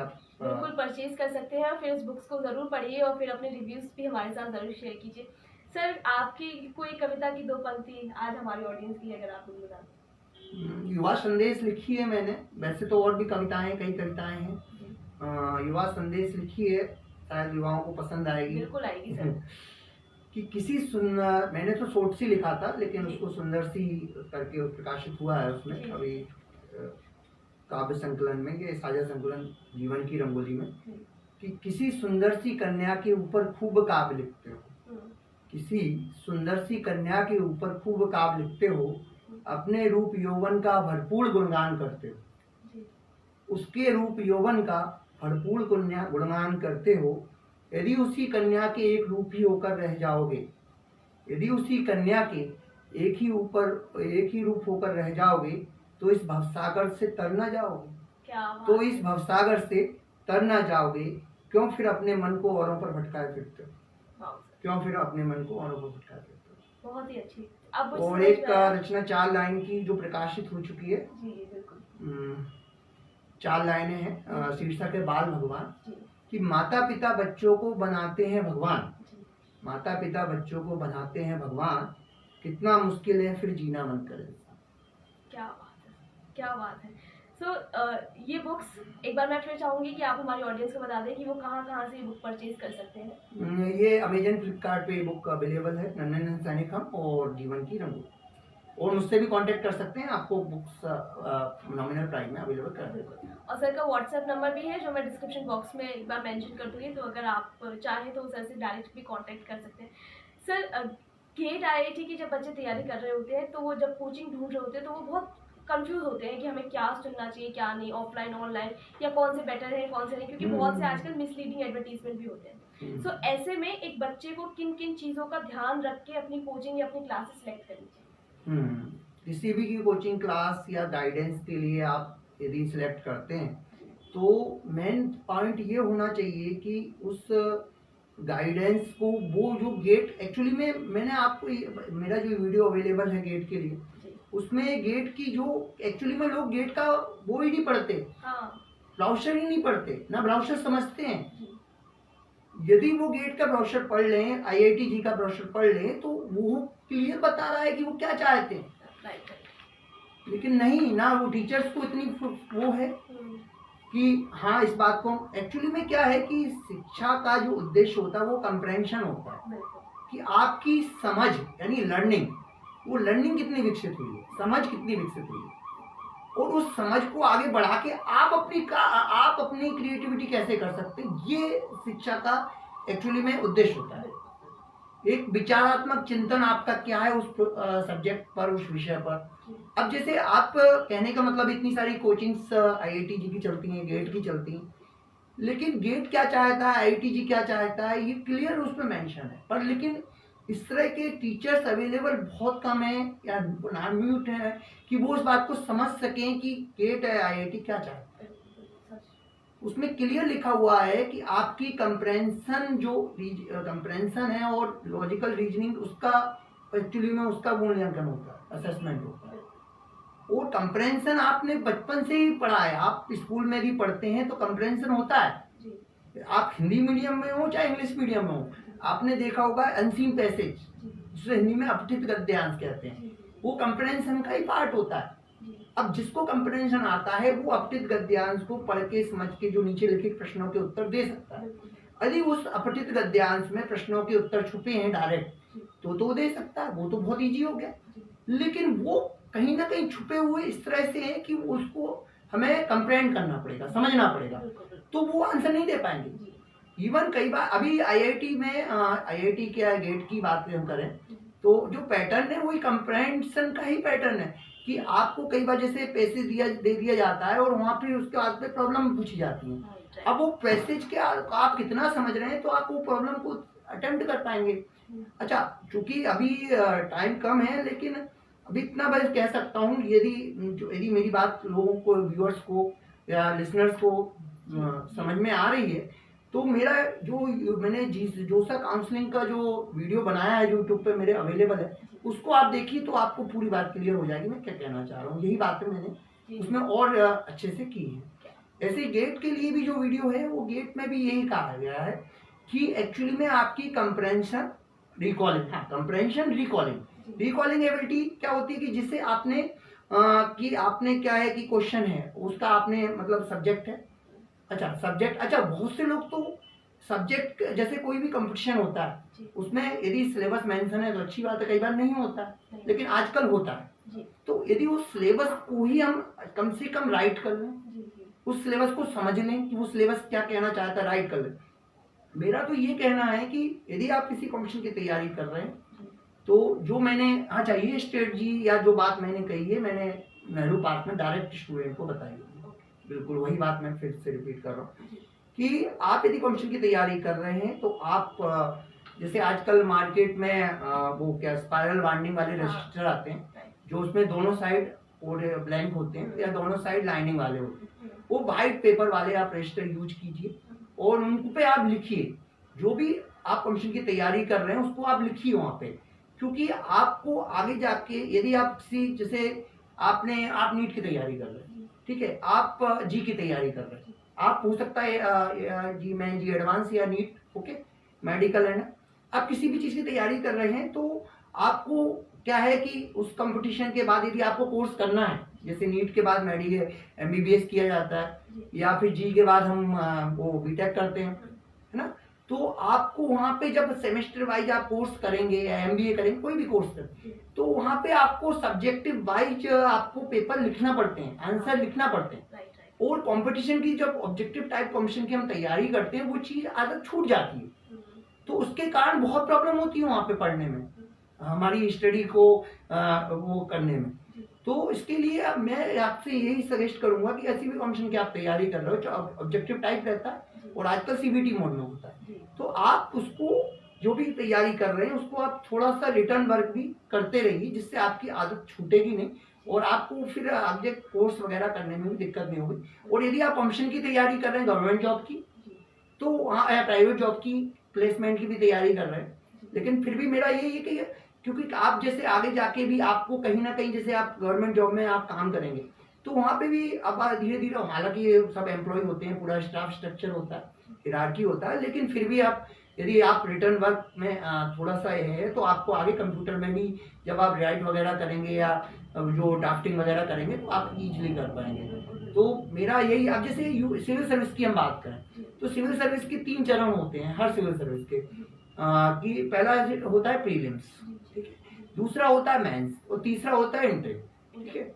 बिल्कुल परचेज कर सकते हैं। फिर उस बुक्स को जरूर पढ़िए और फिर अपने रिव्यूज भी हमारे साथ जरूर शेयर कीजिए। सर आपकी कोई कविता की 2 पंक्ति आज हमारी ऑडियंस की अगर आप बता दें। युवा संदेश लिखी है मैंने, वैसे तो और भी कविताएं, कई कविताएं हैं। युवा संदेश लिखी है, शायद युवाओं को पसंद आएगी। बिल्कुल आएगी सर। कि मैंने तो शॉर्ट सी लिखा था, लेकिन उसको सुंदर सी करके प्रकाशित हुआ है उसमें अभी काव्य संकलन में, ये साझा संकलन जीवन की रंगोली में, कि किसी सुंदर सी कन्या के ऊपर खूब काव्य लिखते हो, किसी सुंदर सी कन्या के ऊपर खूब काव्य लिखते हो, अपने रूप यौवन का भरपूर गुणगान करते हो, उसके रूप यौवन का भरपूर गुणगान करते हो। यदि उसी कन्या के एक रूप ही होकर रह जाओगे, यदि उसी कन्या के एक ही रूप होकर रह जाओगे, तो इस भवसागर से तर न जाओगे, क्यों फिर अपने मन को औरों पर भटकाए फिरते हो, बहुत ही अच्छी। और एक रचना 4 लाइन की जो प्रकाशित हो चुकी है। जी बिल्कुल। 4 लाइनें हैं, शीर्षक है बाल भगवान, कि माता पिता बच्चों को बनाते हैं भगवान, कितना मुश्किल है फिर जीना मन करे। क्या बात है, क्या बात है। सो ये बुक्स एक बार मैं फिर चाहूँगी कि आप हमारी ऑडियंस को बता दें कि वो कहाँ कहाँ से ये बुक परचेज कर सकते हैं। ये अमेजन फ्लिपकार्ट पे बुक अवेलेबल है, नन्हे सैनिक हम और जीवन की रंगोली। और मुझसे भी कांटेक्ट कर सकते हैं, आपको बुक्स नॉमिनल प्राइस में अवेलेबल कर देगा। और सर का व्हाट्सएप नंबर भी है जो मैं डिस्क्रिप्शन बॉक्स में एक बार मेंशन कर दूंगी, तो अगर आप चाहें तो सर से डायरेक्ट भी कांटेक्ट कर सकते हैं। सर गेट आईआईटी की जब बच्चे तैयारी कर रहे होते हैं तो वो जब कोचिंग ढूंढ रहे होते हैं तो वो बहुत कंफ्यूज होते हैं कि हमें क्या चुनना चाहिए क्या नहीं, ऑफलाइन ऑनलाइन, या कौन से बेटर है कौन से नहीं, क्योंकि बहुत से आजकल मिसलीडिंग एडवर्टीजमेंट भी होते हैं। सो ऐसे में एक बच्चे को किन किन चीज़ों का ध्यान रख के अपनी कोचिंग या अपनी क्लासेस सेलेक्ट करनी चाहिए? किसी भी की कोचिंग क्लास या गाइडेंस के लिए आप यदि सिलेक्ट करते हैं तो मेन पॉइंट ये होना चाहिए कि उस गाइडेंस को, वो जो गेट एक्चुअली में मैंने आपको मेरा जो वीडियो अवेलेबल है गेट के लिए, उसमें गेट की जो एक्चुअली में लोग गेट का वो ही नहीं पढ़ते, ब्राउशर ही नहीं पढ़ते, ना ब्राउशर समझते हैं। यदि वो गेट का ब्राउशर पढ़ लें, आईआईटी जी का ब्राउशर पढ़ लें, तो वो क्लियर बता रहा है कि वो क्या चाहते हैं। लेकिन नहीं ना, वो टीचर्स को इतनी वो है कि हाँ इस बात को, एक्चुअली में क्या है कि शिक्षा का जो उद्देश्य होता है वो कंप्रेंशन होता है कि आपकी समझ यानी लर्निंग, वो लर्निंग कितनी विकसित हुई है, समझ कितनी विकसित हुई है, और उस समझ को आगे बढ़ा के आप अपनी क्रिएटिविटी कैसे कर सकते हैं, ये शिक्षा का एक्चुअली में उद्देश्य होता है। एक विचारात्मक चिंतन आपका क्या है उस सब्जेक्ट पर, उस विषय पर। अब जैसे आप कहने का मतलब इतनी सारी कोचिंग्स आईआईटी जी की चलती हैं, गेट की चलती हैं, लेकिन गेट क्या चाहता है, आईआईटी जी क्या चाहता है, ये क्लियर उसमें मेंशन है। पर लेकिन इस तरह के टीचर्स अवेलेबल बहुत कम है या नॉन म्यूट है कि वो उस बात को समझ सकें कि गेट है आईआईटी क्या चाहता है। उसमें क्लियर लिखा हुआ है कि आपकी कंप्रेंशन, जो कंप्रेंशन है और लॉजिकल रीजनिंग, उसका एक्चुअली में उसका मूल्यांकन होता है, असेसमेंट होता है। और कंप्रेंशन आपने बचपन से ही पढ़ा है, आप स्कूल में भी पढ़ते हैं तो कंप्रेंशन होता है। आप हिंदी मीडियम में हो चाहे इंग्लिश मीडियम में हो, आपने देखा होगा अनसीन पैसेज, जिसे हिंदी में अपठित गद्यांश कहते हैं, वो कंप्रेंशन का ही पार्ट होता है। अब जिसको कंप्रेंशन आता है वो अपठित गद्यांश को पढ़ के समझ के जो नीचे लिखित प्रश्नों के उत्तर दे सकता है। यदि उस अपठित गद्यांश में प्रश्नों के उत्तर छुपे हैं डायरेक्ट, तो दे सकता है, वो तो बहुत इजी हो गया। लेकिन वो कहीं ना कहीं छुपे हुए इस तरह से हैं कि उसको हमें कंप्रेंड करना पड़ेगा, समझना पड़ेगा, तो वो आंसर नहीं दे पाएंगे। इवन कई बार अभी आईआईटी में, आईआईटी क्या गेट की बात हम करें तो जो पैटर्न है वही कंप्रेंशन का ही पैटर्न है कि आपको कई बार जैसे पैसेज दे दिया जाता है और वहाँ पे उसके बाद पे प्रॉब्लम पूछी जाती है। अब वो पैसेज के आप कितना समझ रहे हैं तो आप वो प्रॉब्लम को अटेम्प्ट कर पाएंगे। अच्छा, चूंकि अभी टाइम कम है, लेकिन अभी इतना बस कह सकता हूँ, यदि मेरी बात लोगों को, व्यूअर्स को या लिसनर्स को समझ में आ रही है, तो मेरा मैंने जोसा काउंसलिंग का जो वीडियो बनाया है, यूट्यूब पे मेरे अवेलेबल है, उसको आप देखिए तो आपको पूरी बात क्लियर हो जाएगी मैं क्या कहना चाह रहा हूँ। यही बातें मैंने उसमें और अच्छे से की है। ऐसे गेट के लिए भी जो वीडियो है, वो गेट में भी यही कहा गया है कि एक्चुअली में आपकी compression recalling, compression recalling ability क्या होती है कि जिससे आपने क्या है कि क्वेश्चन है उसका आपने मतलब सब्जेक्ट है, अच्छा बहुत से लोग तो सब्जेक्ट, जैसे कोई भी कंपटीशन होता है उसमें यदि सिलेबस मेंशन है तो अच्छी बात है, कई बार नहीं होता है, लेकिन आजकल होता है। तो यदि उस सिलेबस को ही हम कम से कम राइट कर लें, उस सिलेबस को समझ लें कि वो सिलेबस क्या कहना चाहता है, राइट कर लें। मेरा तो ये कहना है कि यदि आप किसी कॉम्पिटिशन की तैयारी कर रहे हैं तो जो मैंने, अच्छा ये स्ट्रेटजी या जो बात मैंने कही है, मैंने नेहरू पार्क में डायरेक्ट स्टूडेंट को बताई है, बिल्कुल वही बात मैं फिर से रिपीट कर रहा हूँ कि आप यदि कॉम्पिटिशन की तैयारी कर रहे हैं तो आप जैसे आजकल मार्केट में वो क्या स्पाइरल बाइंडिंग वाले रजिस्टर आते हैं, जो उसमें दोनों साइड और ब्लैंक होते हैं या दोनों साइड लाइनिंग वाले होते हैं, वो वाइट पेपर वाले आप रजिस्टर यूज कीजिए और उन पे आप लिखिए, जो भी आप कॉम्पिटिशन की तैयारी कर रहे हैं उसको आप लिखिए वहाँ पे, क्योंकि आपको आगे जाके यदि आप जैसे आप नीट की तैयारी कर रहे हैं, ठीक है, आप जी की तैयारी कर रहे हैं, आप हो सकता है जी एडवांस या नीट, ओके, मेडिकल है ना, आप किसी भी चीज़ की तैयारी कर रहे हैं तो आपको क्या है कि उस कंपटीशन के बाद यदि आपको कोर्स करना है, जैसे नीट के बाद मेडिकल एमबीबीएस किया जाता है या फिर जी के बाद हम वो बीटेक करते हैं, है ना। तो आपको वहाँ पे जब सेमेस्टर वाइज आप कोर्स करेंगे या एमबीए करेंगे, कोई भी कोर्स करें, तो वहाँ पे आपको सब्जेक्टिव वाइज आपको पेपर लिखना पड़ते हैं, आंसर लिखना पड़ते हैं। और कंपटीशन की जब ऑब्जेक्टिव टाइप कंपटीशन की हम तैयारी करते हैं, वो चीज़ आदत छूट जाती है, तो उसके कारण बहुत प्रॉब्लम होती है वहाँ पे पढ़ने में, हमारी स्टडी को वो करने में। तो इसके लिए अब मैं आपसे यही सजेस्ट करूंगा कि ऐसी भी कंपटीशन की आप तैयारी कर रहे हो जो ऑब्जेक्टिव टाइप रहता है और आजकल सीबीटी मोड में होता है, तो आप उसको जो भी तैयारी कर रहे हैं उसको आप थोड़ा सा रिटर्न वर्क भी करते रहिए, जिससे आपकी आदत छूटेगी नहीं और आपको फिर आगे कोर्स वगैरह करने में भी दिक्कत नहीं होगी। और यदि आप कंपटीशन की तैयारी कर रहे हैं गवर्नमेंट जॉब की, तो वहाँ या प्राइवेट जॉब की प्लेसमेंट की भी तैयारी कर रहे हैं, लेकिन फिर भी मेरा यही है कि क्योंकि आप जैसे आगे जाके भी आपको कहीं ना कहीं, जैसे आप गवर्नमेंट जॉब में आप काम करेंगे तो वहाँ पे भी अब धीरे धीरे, हालांकि सब एम्प्लॉय होते हैं, पूरा स्टाफ स्ट्रक्चर होता है, हिरार्की होता है, लेकिन फिर भी आप यदि आप रिटर्न वर्क में थोड़ा सा है तो आपको आगे कंप्यूटर में भी जब आप राइट वगैरह करेंगे या जो ड्राफ्टिंग वगैरह करेंगे तो आप इजीली कर पाएंगे। तो मेरा यही, अब जैसे सिविल सर्विस की हम बात करें तो सिविल सर्विस के 3 चरण होते हैं हर सिविल सर्विस के, कि पहला होता है प्रीलिम्स, ठीक है, दूसरा होता है मेंस और तीसरा होता है इंटरव्यू, ठीक है।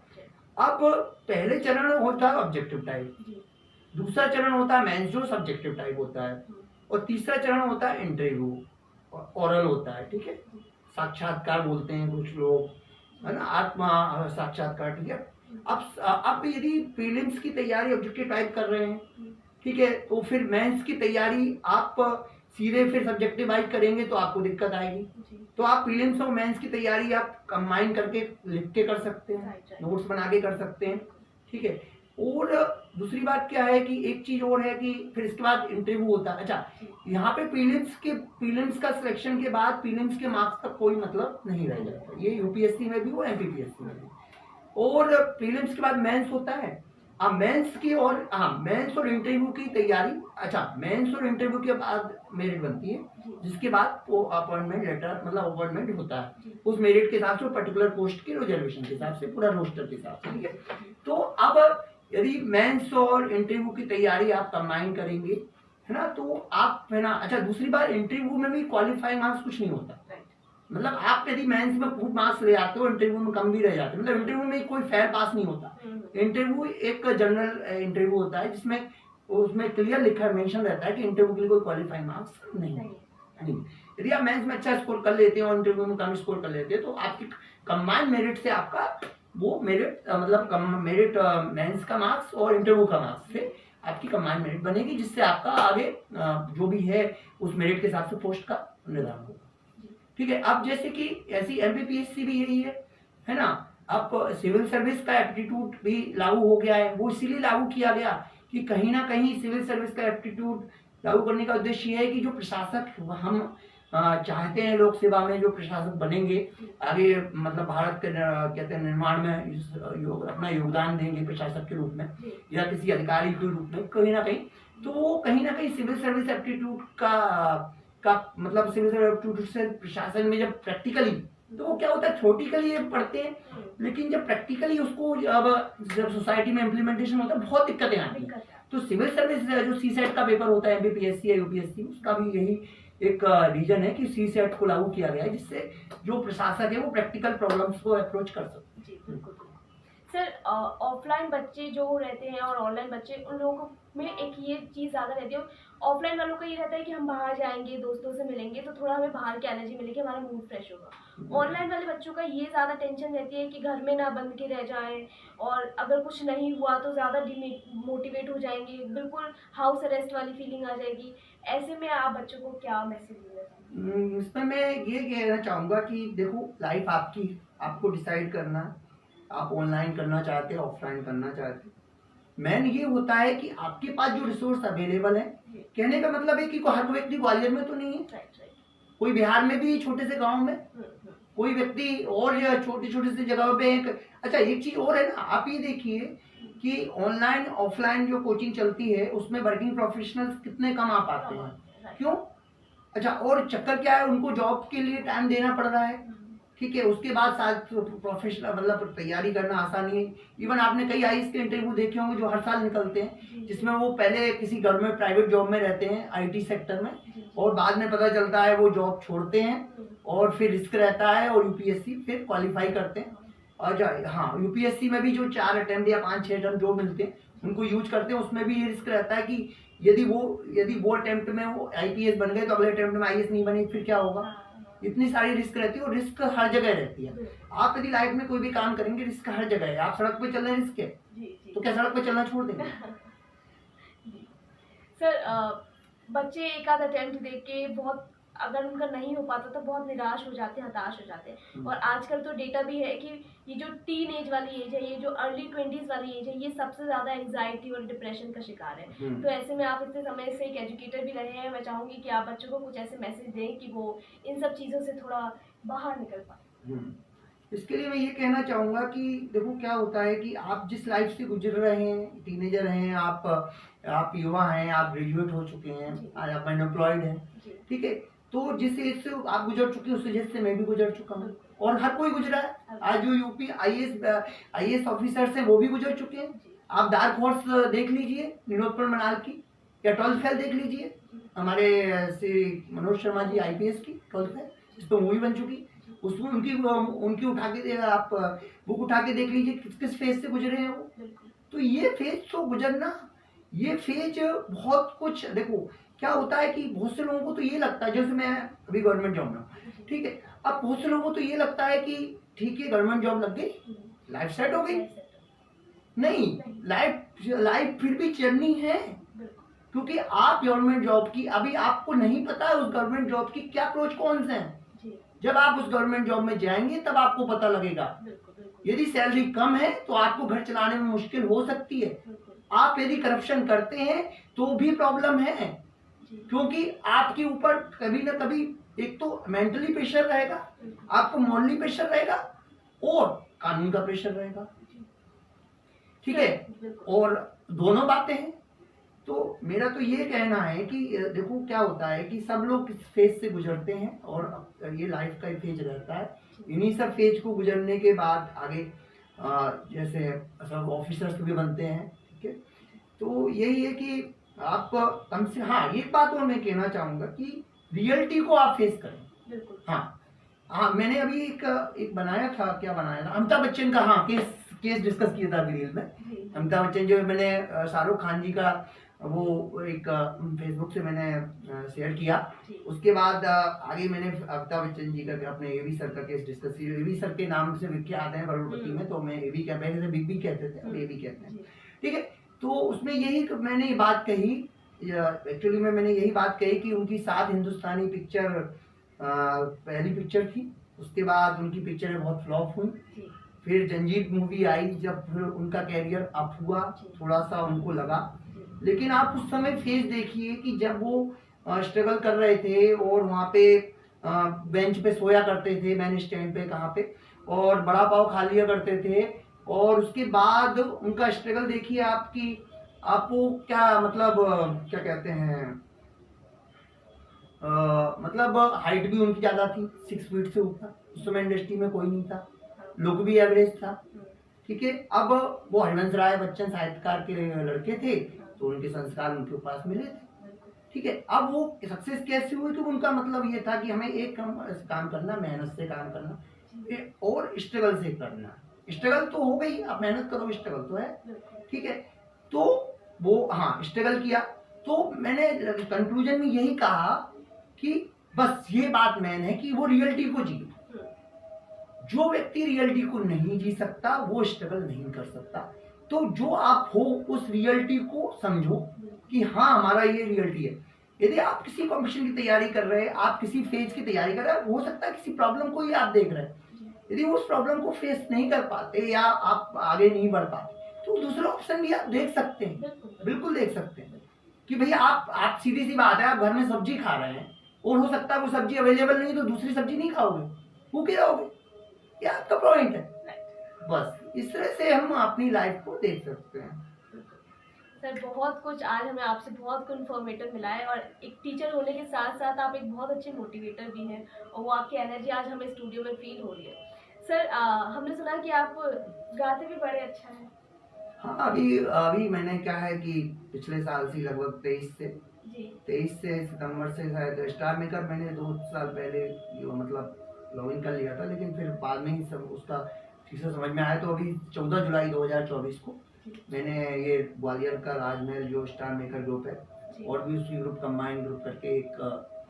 अब पहले चरण होता है ऑब्जेक्टिव टाइप, दूसरा चरण होता है मेंस जो सब्जेक्टिव टाइप होता है, और तीसरा चरण होता है इंटरव्यू, ओरल होता है, ठीक है, साक्षात्कार बोलते हैं कुछ लोग, है ना, आत्मा साक्षात्कार, ठीक है। अब यदि प्रीलिम्स की तैयारी ऑब्जेक्टिव टाइप कर रहे हैं, ठीक है, तो फिर मेंस की तैयारी आप सीधे फिर सब्जेक्टिव वाइज करेंगे तो आपको दिक्कत आएगी। तो आप प्रीलिम्स और मेंस की तैयारी आप कंबाइन करके लिख के कर सकते हैं, नोट्स बना के कर सकते हैं, ठीक है। और दूसरी बात क्या है कि एक चीज और है कि फिर इसके बाद इंटरव्यू होता है। अच्छा, यहाँ पे प्रीलिम्स का सिलेक्शन के बाद प्रीलिम्स के मार्क्स का कोई मतलब नहीं रह जाता, ये यूपीएससी में भी और एमपीपीएससी में भी। और प्रीलिम्स के बाद मेंस होता है। अब मेंस की और मेंस और इंटरव्यू की तैयारी, अच्छा मेंस और इंटरव्यू के बाद मेरिट बनती है, जिसके बाद वो अपॉइंटमेंट लेटर मतलब अपॉइंटमेंट होता है उस मेरिट के हिसाब से, पर्टिकुलर पोस्ट के रिजर्वेशन के हिसाब से, पूरा रोस्टर के हिसाब से, ठीक है। तो अब यदि मेंस और इंटरव्यू की तैयारी आप कंबाइन करेंगे, है ना, तो आप, है ना, अच्छा दूसरी बात, इंटरव्यू में भी क्वालिफाइंग मार्क्स कुछ नहीं होता, मतलब आप यदि मेंस में खूब मार्क्स ले आते हो, इंटरव्यू में कम भी रह जाते हो, मतलब इंटरव्यू में कोई फेयर पास नहीं होता। इंटरव्यू एक जनरल इंटरव्यू होता है जिसमें उसमें क्लियर लिखा मेंशन रहता है कि इंटरव्यू के लिए कोई क्वालिफाइंग मार्क्स नहीं। यदि आप मेंस में अच्छा स्कोर कर लेते हैं और इंटरव्यू में कम स्कोर कर लेते हैं तो आपकी कंबाइंड मेरिट से आपका वो मेरिट मतलब मेरिट मेंस का मार्क्स और इंटरव्यू का मार्क्स से आपकी कंबाइंड मेरिट बनेगी, जिससे आपका आगे जो भी है उस मेरिट के हिसाब से पोस्ट का निर्धारण होगा, ठीक है। अब जैसे कि ऐसी एमपीपीएससी भी यही है ना। अब सिविल सर्विस का एप्टीट्यूड भी लागू हो गया है, वो इसीलिए लागू किया गया कि कहीं ना कहीं सिविल सर्विस का एप्टीट्यूड लागू करने का उद्देश्य ये है कि जो प्रशासक हम चाहते हैं लोक सेवा में जो प्रशासक बनेंगे आगे, मतलब भारत के कहते हैं निर्माण में अपना योगदान देंगे प्रशासक के रूप में या किसी अधिकारी के रूप में, कहीं ना कहीं, तो वो कहीं ना कहीं सिविल सर्विस एप्टीट्यूड का मतलब सिविल सर्विस एप्टीट्यूड से प्रशासन में जब प्रैक्टिकली, तो वो क्या होता है थ्योरेटिकली ये पढ़ते हैं, लेकिन जब प्रैक्टिकली उसको जब सोसाइटी में इम्प्लीमेंटेशन होता है बहुत दिक्कतें आती हैं। तो सिविल सर्विस जो सीसेट का पेपर होता है एमपीपीएससी या यूपीएससी, उसका भी यही एक रीजन है कि सीसेट को लागू किया गया है, जिससे जो प्रशासक है वो प्रैक्टिकल प्रॉब्लम्स को अप्रोच कर सकते हैं। जी बिल्कुल। सर ऑफलाइन बच्चे जो रहते हैं और ऑनलाइन बच्चे, उन लोगों में एक ये चीज़ ज़्यादा रहती है, ऑफलाइन वालों का ये रहता है कि हम बाहर जाएंगे, दोस्तों से मिलेंगे तो थोड़ा हमें बाहर की एनर्जी मिलेगी, हमारा मूड फ्रेश होगा। ऑनलाइन वाले बच्चों का ये ज़्यादा टेंशन रहती है कि घर में ना बंद के रह जाएं और अगर कुछ नहीं हुआ तो ज़्यादा डिमोटिवेट हो जाएंगे, बिल्कुल हाउस अरेस्ट वाली फीलिंग आ जाएगी। ऐसे में आप बच्चों को क्या मैसेज देना चाहेंगे? इसमें मैं ये कहना चाहूँगा कि देखो लाइफ आपकी, आपको डिसाइड करना, आप ऑनलाइन करना चाहते हैं ऑफलाइन करना चाहते हैं, मेन ये होता है कि आपके पास जो रिसोर्स अवेलेबल है। कहने का मतलब है कि हर व्यक्ति ग्वालियर में तो नहीं है, कोई बिहार में भी छोटे से गांव में, कोई व्यक्ति और छोटी छोटी सी जगह पे अच्छा एक चीज और है ना, आप ये देखिए कि ऑनलाइन ऑफलाइन जो कोचिंग चलती है उसमें वर्किंग प्रोफेशनल्स कितने कम आ पाते हैं, क्यों? अच्छा, और चक्कर क्या है, उनको जॉब के लिए टाइम देना पड़ रहा है ठीक है। उसके बाद साथ प्रोफेशनल मतलब तैयारी करना आसान नहीं है। इवन आपने कई आईएएस के इंटरव्यू देखे होंगे जो हर साल निकलते हैं, जिसमें वो पहले किसी गवर्नमेंट प्राइवेट जॉब में रहते हैं आईटी सेक्टर में, और बाद में पता चलता है वो जॉब छोड़ते हैं और फिर रिस्क रहता है और यूपीएससी फिर क्वालिफाई करते हैं। और हाँ, यूपीएससी में भी जो 4 अटेम्प्ट या 5-6 अटेम्प्ट जो मिलते हैं उनको यूज करते हैं। उसमें भी ये रिस्क रहता है कि यदि वो अटेम्प्ट में वो आईपीएस बन गए तो अगले अटेम्प्ट में आईएएस नहीं बने फिर क्या होगा। इतनी सारी रिस्क रहती है और रिस्क हर जगह रहती है। आप यदि लाइफ में कोई भी काम करेंगे रिस्क हर जगह है। आप सड़क पे चल रहे हैं रिस्क है, तो क्या सड़क पे चलना छोड़ देंगे? सर बच्चे एक आध अटेम्प्ट दे के बहुत, अगर उनका नहीं हो पाता तो बहुत निराश हो जाते हैं, हताश हो जाते हैं। और आजकल तो डेटा भी है कि ये जो टीन एज वाली एज है, ये जो अर्ली 20s वाली एज है, ये सबसे ज्यादा एंजाइटी और डिप्रेशन का शिकार है। तो ऐसे में आप इतने समय से एक एजुकेटर भी रहे हैं, मैं चाहूंगी कि आप बच्चों को कुछ ऐसे मैसेज दें कि वो इन सब चीजों से थोड़ा बाहर निकल पाए। इसके लिए मैं ये कहना चाहूंगा कि देखो क्या होता है कि आप जिस लाइफ से गुजर रहे हैं, टीनेजर हैं आप युवा हैं, आप ग्रेजुएट हो चुके हैं, आज आप अनएम्प्लॉयड हैं, ठीक है। तो जिस एज से आप गुजर चुके हैं उस एज से मैं भी गुजर चुका हूँ और हर कोई गुजरा है। आज जो यूपी आईएएस ऑफिसर्स हैं वो भी गुजर चुके हैं। आप डार्क हॉर्स देख लीजिए निलोत्पल मनाल की, या 12th फेल देख लीजिए हमारे श्री मनोज शर्मा जी आईपीएस की 12th फेल, इस पर मूवी बन चुकी। उसमें उनकी उठा के आप बुक उठा के देख लीजिए किस फेज से गुजरे हैं वो। तो ये फेज तो गुजरना, ये फेज बहुत कुछ देखो क्या होता है कि बहुत से लोगों को तो ये लगता है, जैसे मैं अभी गवर्नमेंट जॉब में, ठीक है, अब बहुत से लोगों को तो ये लगता है कि ठीक है गवर्नमेंट जॉब लग गई लाइफ सेट हो गई। नहीं, लाइफ फिर भी चलनी है, क्योंकि आप गवर्नमेंट जॉब की अभी आपको नहीं पता है उस गवर्नमेंट जॉब की क्या प्रोज कौन से हैं। जब आप उस गवर्नमेंट जॉब में जाएंगे तब आपको पता लगेगा। यदि सैलरी कम है तो आपको घर चलाने में मुश्किल हो सकती है। आप यदि करप्शन करते हैं तो भी प्रॉब्लम है, क्योंकि आपके ऊपर कभी ना कभी एक तो मेंटली प्रेशर रहेगा, आपको मॉरली प्रेशर रहेगा और कानून का प्रेशर रहेगा, ठीक है। और दोनों बातें हैं। तो मेरा तो ये कहना है कि देखो क्या होता है कि सब लोग इस फेज से गुजरते हैं और ये लाइफ का फेज रहता है। इन्हीं सब फेज को गुजरने के बाद आगे जैसे सब ऑफिसर्स भी बनते हैं, ठीक है। तो यही है कि आप कम से हाँ एक बात और मैं कहना चाहूंगा कि रियलिटी को आप फेस करें। हाँ, मैंने अभी एक बनाया था, क्या बनाया था, अमिताभ बच्चन का केस डिस्कस किया था रील में। अमिताभ बच्चन जो मैंने शाहरुख खान जी का वो एक फेसबुक से मैंने शेयर किया। उसके बाद आगे मैंने अमिताभ बच्चन जी का अपने एवी सर का केस डिस्कस किया। एवी सर के नाम से विख्यात हैं करोड़पति में, तो मैं एवी क्या पहले से बिग बी कहते थे, अब एवी कहते हैं, ठीक है। तो उसमें यही मैंने बात कही, एक्चुअली में मैंने यही बात कही कि उनकी 7 हिंदुस्तानी पिक्चर पहली पिक्चर थी, उसके बाद उनकी पिक्चरें बहुत फ्लॉप हुई। फिर जंजीर मूवी आई, जब फिर उनका कैरियर अप हुआ, थोड़ा सा उनको लगा। लेकिन आप उस समय फेज देखिए कि जब वो स्ट्रगल कर रहे थे और वहाँ पे बेंच पे सोया करते थे, मैन स्टैंड पे कहाँ पे, और बड़ा पाव खा लिया करते थे, और उसके बाद उनका स्ट्रगल देखिए आपको क्या मतलब क्या कहते हैं, मतलब हाइट भी उनकी ज्यादा थी, 6 फीट से ऊपर। उस समय इंडस्ट्री में कोई नहीं था, लुक भी एवरेज था, ठीक है। अब वो हरिवंश राय बच्चन साहित्यकार के लड़के थे, तो उनके संस्कार उनके पास मिले थे, ठीक है। अब वो सक्सेस कैसे हुई, तो उनका मतलब ये था कि हमें एक काम करना, मेहनत से काम करना और स्ट्रगल से करना। स्ट्रगल तो हो गई, आप मेहनत करो, स्ट्रगल तो है, ठीक है। तो वो हाँ स्ट्रगल किया। तो मैंने कंक्लूजन में यही कहा कि बस ये बात मैन है कि वो रियलिटी को जी। जो व्यक्ति रियलिटी को नहीं जी सकता वो स्ट्रगल नहीं कर सकता। तो जो आप हो उस रियलिटी को समझो कि हाँ हमारा ये रियलिटी है। यदि आप किसी कॉम्पिटिशन की तैयारी कर रहे हैं, आप किसी फेज की तैयारी कर रहे हैं, हो सकता है किसी प्रॉब्लम को ही आप देख रहे हैं, यदि उस प्रॉब्लम को फेस नहीं कर पाते या आप आगे नहीं बढ़ पाते तो दूसरा ऑप्शन भी आप देख सकते हैं, बिल्कुल देख सकते हैं कि भैया आप सीधी सी बात है, आप घर में सब्जी खा रहे हैं और हो सकता है वो सब्जी अवेलेबल नहीं तो दूसरी सब्जी नहीं खाओगे, भूखे रहोगे, ये आपका पॉइंट है। बस इस तरह से हम अपनी लाइफ को देख सकते हैं। सर बहुत कुछ आज हमें आपसे बहुत कुछ इन्फॉर्मेटिव मिला है, और एक टीचर होने के साथ साथ आप एक बहुत अच्छे मोटिवेटर भी हैं, और वो आपकी एनर्जी आज हमें स्टूडियो में फील हो रही है। सर हमने सुना कि आप गाते भी बड़े अच्छा हैं। हाँ, अभी अभी मैंने क्या है कि पिछले साल से लगभग 23 से सितंबर से शायद स्टार मेकर मैंने 2 साल पहले मतलब लॉगिन कर लिया था, लेकिन फिर बाद में ही सब उसका ठीक से समझ में आया। तो अभी 14 जुलाई 2024 को मैंने ये ग्वालियर का राजमहल जो स्टार मेकर ग्रुप है और भी उसी ग्रुप कंबाइंड ग्रुप करके एक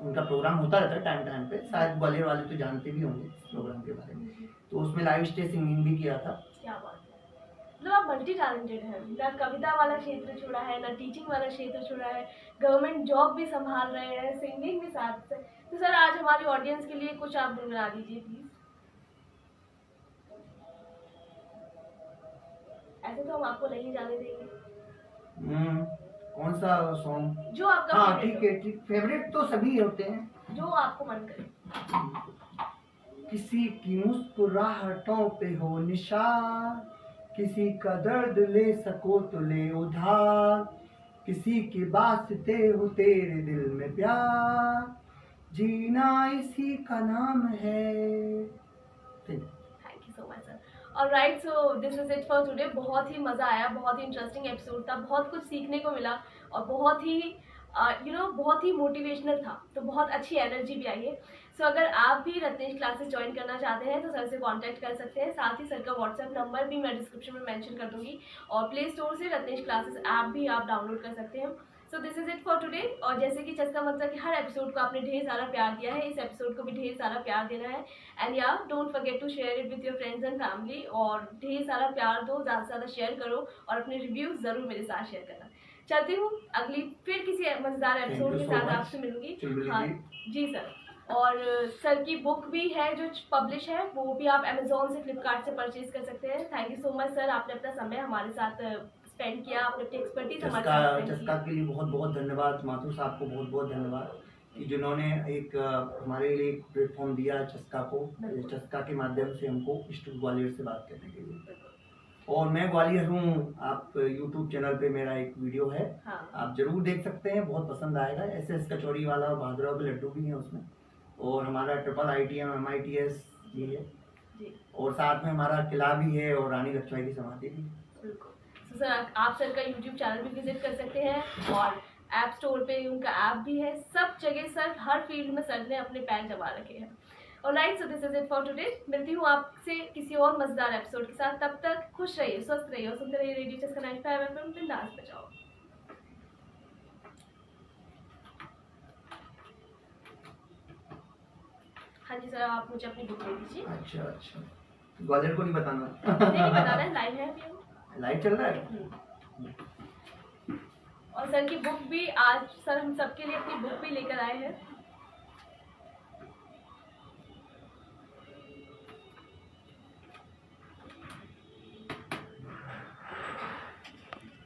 उनका प्रोग्राम होता रहता है टाइम टाइम पे, शायद ग्वालियर वाले तो जानते भी होंगे इस प्रोग्राम के बारे में। तो उसमें लाइव स्टेज सिंगिंग भी किया था। क्या बात है, मतलब आप मल्टी टैलेंटेड हैं, ना कविता वाला क्षेत्र छोड़ा है, ना टीचिंग वाला क्षेत्र छोड़ा है, गवर्नमेंट जॉब भी संभाल रहे हैं, सिंगिंग भी साथ से। तो सर आज हमारी ऑडियंस के लिए कुछ आप गुनगुना दीजिए प्लीज। ऐसे तो हम आपको नहीं जाने देंगे। कौन सा सॉन्ग? जो आपका हाँ ठीक है, ठीक। फेवरेट तो सभी होते हैं, जो आपको मन करे। किसी की मुस्कुराहटों पे हो निशान, किसी का दर्द ले सको तो ले उधार, किसी की वास्ते हो तेरे दिल में प्यार, जीना इसी का नाम है। Thank you so much sir. Alright, so this is it for today. बहुत ही मज़ा आया, बहुत ही इंटरेस्टिंग एपिसोड था, बहुत कुछ सीखने को मिला, और बहुत ही बहुत ही मोटिवेशनल था, तो बहुत अच्छी एनर्जी भी आई है। सो अगर आप भी रत्नेश क्लासेस ज्वाइन करना चाहते हैं तो सर से कांटेक्ट कर सकते हैं। साथ ही सर का व्हाट्सएप नंबर भी मैं डिस्क्रिप्शन में मेंशन कर दूंगी, और प्ले स्टोर से रत्नेश क्लासेस ऐप भी आप डाउनलोड कर सकते हैं। So this is it for today. और जैसे कि चस्का मंत्रा के हर एपिसोड को आपने ढेर सारा प्यार दिया है, इस एपिसोड को भी ढेर सारा प्यार देना है। एंड या don't forget to share it with your friends and family, और ढेर सारा प्यार दो, ज़्यादा से ज़्यादा शेयर करो, और अपने रिव्यूज ज़रूर मेरे साथ शेयर करना। चलती हूँ, अगली फिर किसी मजेदार एपिसोड के साथ आपसे मिलूंगी। हाँ जी सर। और सर की बुक भी है जो पब्लिश है, वो भी आप अमेजोन से, फ्लिपकार्ट से परचेज कर सकते हैं। Thank you so much sir, आपने अपना समय हमारे साथ स्पेंड किया, आपने अपनी एक्सपर्टीज हमारे साथ स्पेंड चस्का के लिए बहुत बहुत धन्यवाद। माथुर साहब को बहुत बहुत धन्यवाद कि जिन्होंने एक हमारे लिए एक प्लेटफॉर्म दिया चस्का को, चस्का के माध्यम से हमको ईस्ट ग्वालियर से बात करने के लिए। और मैं ग्वालियर हूँ, आप YouTube चैनल पे मेरा एक वीडियो है, हाँ। आप जरूर देख सकते हैं, बहुत पसंद आएगा। SS कचौड़ी वाला और भादराव के लड्डू भी हैं उसमें, और हमारा ट्रिपल ITM MITS भी है जी। और साथ में हमारा किला भी है और रानी लक्ष्मी की समाधि भी। बिल्कुल। तो सर आप सर का YouTube चैनल भी विजिट कर सकते हैं, और ऐप स्टोर पे उनका ऐप भी है। सब जगह सर हर फील्ड में सर ने अपने पैर जमा रखे हैं। Alright, so this is it for today. मिलती हूँ आपसे किसी और मजेदार एपिसोड के साथ। तब तक खुश रहिए, स्वस्थ रहिए, और सुनते रहिए रेडियो चस्का 95 FM। बिंदास बजाओ। हाँ जी सर, आप मुझे अपनी बुक दे दीजिए। अच्छा अच्छा, ग्वालियर को नहीं बताना? नहीं बताना है, लाइव है अभी, लाइव चल रहा है। और सर की बुक भी आज सर हम सबके लिए अपनी बुक भी लेकर आए हैं।